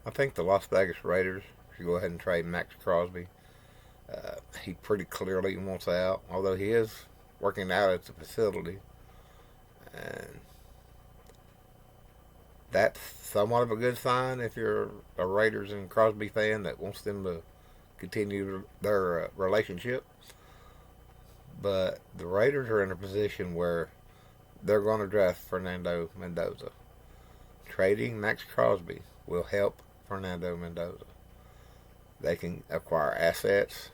I think the Las Vegas Raiders should go ahead and trade Maxx Crosby. He pretty clearly wants out, although he is working out at the facility, and that's somewhat of a good sign if you're a Raiders and Crosby fan that wants them to continue their relationship. But the Raiders are in a position where they're going to draft Fernando Mendoza. Trading Maxx Crosby will help Fernando Mendoza. They can acquire assets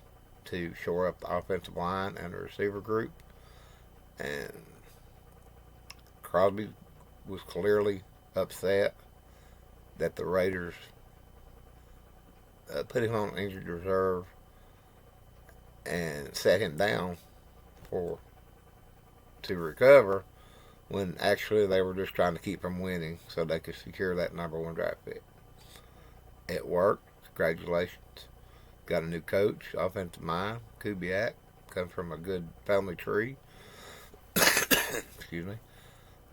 to shore up the offensive line and the receiver group. And Crosby was clearly upset that the Raiders put him on injured reserve and set him down for to recover when actually they were just trying to keep him winning so they could secure that number one draft pick. It worked. Congratulations. Got a new coach, offensive mind, Kubiak. Comes from a good family tree. Excuse me.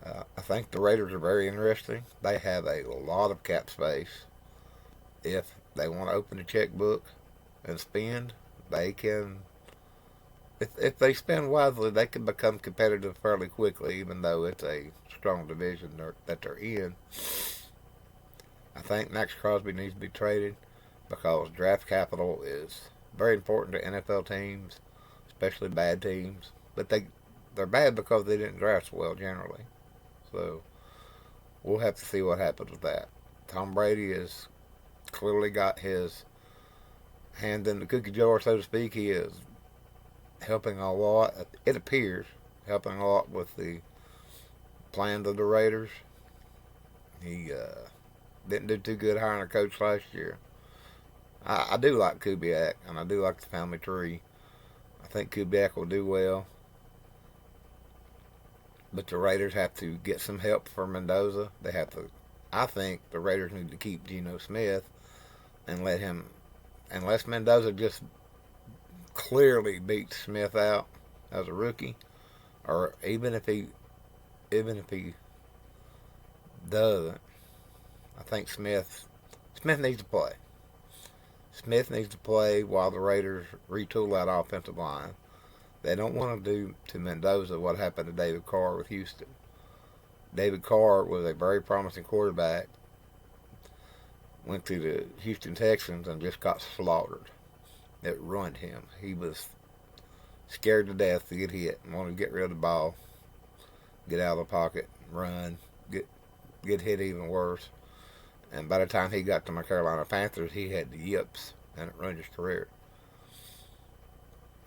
I think the Raiders are very interesting. They have a lot of cap space. If they want to open a checkbook and spend, they can. If they spend wisely, they can become competitive fairly quickly, even though it's a strong division that they're in. I think Maxx Crosby needs to be traded because draft capital is very important to NFL teams, especially bad teams. But they're bad because they didn't draft well generally. So we'll have to see what happens with that. Tom Brady has clearly got his hand in the cookie jar, so to speak. He is helping a lot. It appears helping a lot with the plans of the Raiders. He didn't do too good hiring a coach last year. I do like Kubiak, and I do like the family tree. I think Kubiak will do well. But the Raiders have to get some help for Mendoza. They have to. I think the Raiders need to keep Geno Smith and let him, unless Mendoza just clearly beats Smith out as a rookie, or even if he doesn't, I think Smith needs to play. Smith needs to play while the Raiders retool that offensive line. They don't want to do to Mendoza what happened to David Carr with Houston. David Carr was a very promising quarterback, went to the Houston Texans and just got slaughtered. It ruined him. He was scared to death to get hit and wanted to get rid of the ball, get out of the pocket, run, get hit even worse. And by the time he got to my Carolina Panthers, he had the yips, and it ruined his career.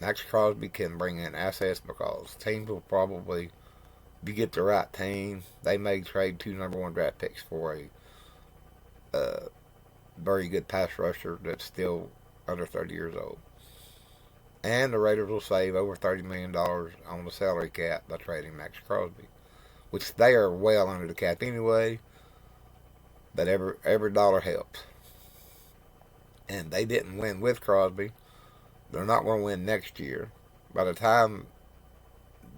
Maxx Crosby can bring in assets because teams will probably, if you get the right team, they may trade two number one draft picks for a very good pass rusher that's still under 30 years old. And the Raiders will save over $30 million on the salary cap by trading Maxx Crosby, which they are well under the cap anyway, but every dollar helps. And they didn't win with Crosby. They're not going to win next year. By the time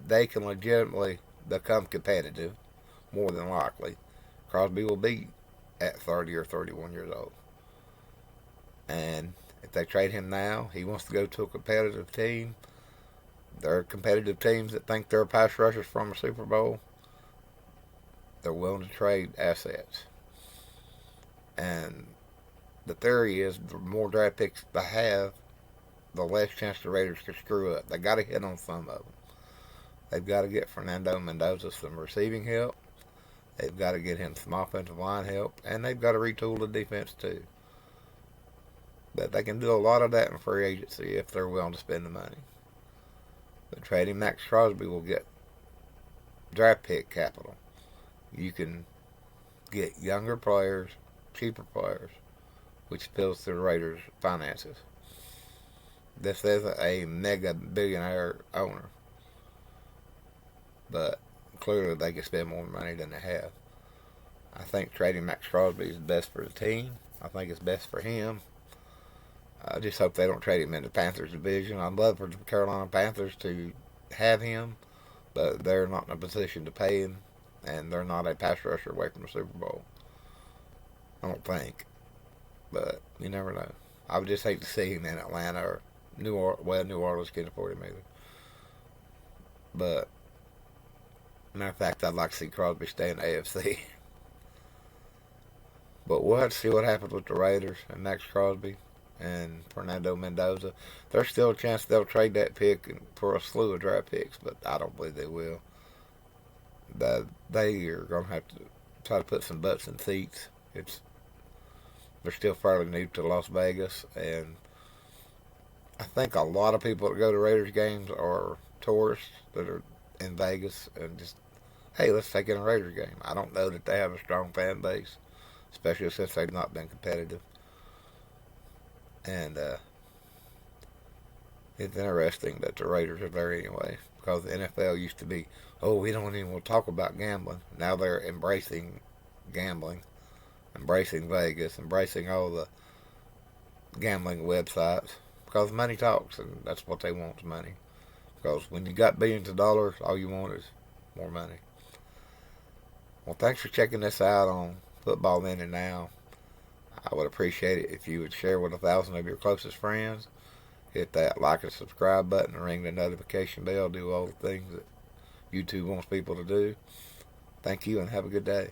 they can legitimately become competitive, more than likely, Crosby will be at 30 or 31 years old. And if they trade him now, he wants to go to a competitive team. There are competitive teams that think they're pass rushers from a Super Bowl. They're willing to trade assets. And the theory is the more draft picks they have, the less chance the Raiders could screw up. They got to hit on some of them. They've got to get Fernando Mendoza some receiving help. They've got to get him some offensive line help, and they've got to retool the defense too. But they can do a lot of that in free agency if they're willing to spend the money. But trading Maxx Crosby will get draft pick capital. You can get younger players, cheaper players, which appeals to the Raiders' finances. This isn't a mega billionaire owner, but clearly they can spend more money than they have. I think trading Maxx Crosby is best for the team. I think it's best for him. I just hope they don't trade him in the Panthers division. I'd love for the Carolina Panthers to have him, but they're not in a position to pay him, and they're not a pass rusher away from the Super Bowl. I don't think. but you never know. I would just hate to see him in Atlanta or New Orleans can't afford him either. But matter of fact, I'd like to see Crosby stay in the AFC. But we'll have to see what happens with the Raiders and Maxx Crosby and Fernando Mendoza. There's still a chance they'll trade that pick for a slew of draft picks, but I don't believe they will. They are going to have to try to put some butts in seats. They're still fairly new to Las Vegas, and I think a lot of people that go to Raiders games are tourists that are in Vegas and just, hey, let's take in a Raiders game. I don't know that they have a strong fan base, especially since they've not been competitive. And it's interesting that the Raiders are there anyway, because the NFL used to be, oh, we don't even want to talk about gambling. Now they're embracing gambling, embracing Vegas, embracing all the gambling websites, because money talks, and that's what they want is money. Because when you got billions of dollars, all you want is more money. Well, thanks for checking this out on Football Then and Now. I would appreciate it if you would share with 1,000 of your closest friends. Hit that like and subscribe button, ring the notification bell, do all the things that YouTube wants people to do. Thank you and have a good day.